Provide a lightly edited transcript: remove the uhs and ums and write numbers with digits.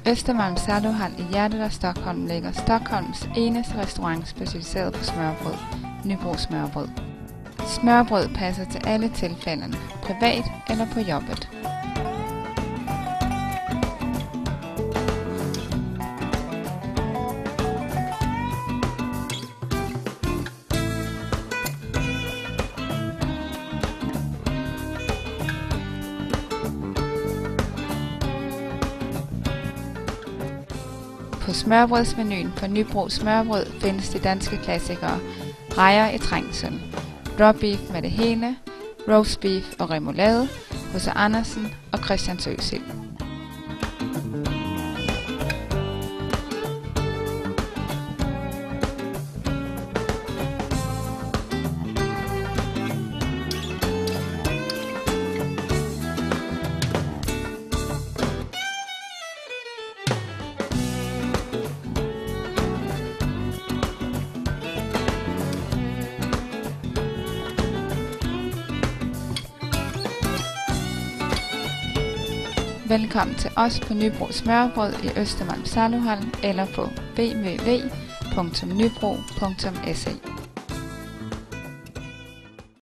Östermalms Saluhall i hjertet af Stockholm ligger Stockholms eneste restaurant specialiseret på smørrebrød, Nybro Smørrebrød. Smørrebrød passer til alle tilfældene, privat eller på jobbet. På smørbrødsmenuen for Nybro Smørrebrød findes de danske klassikere rejer i trængsel, råbeef med det hele, roast beef og remoulade, H.C. Andersen og Christiansø sild. Velkommen til os på Nybro Smørrebrød i Östermalms Saluhall eller på www.nybro.se.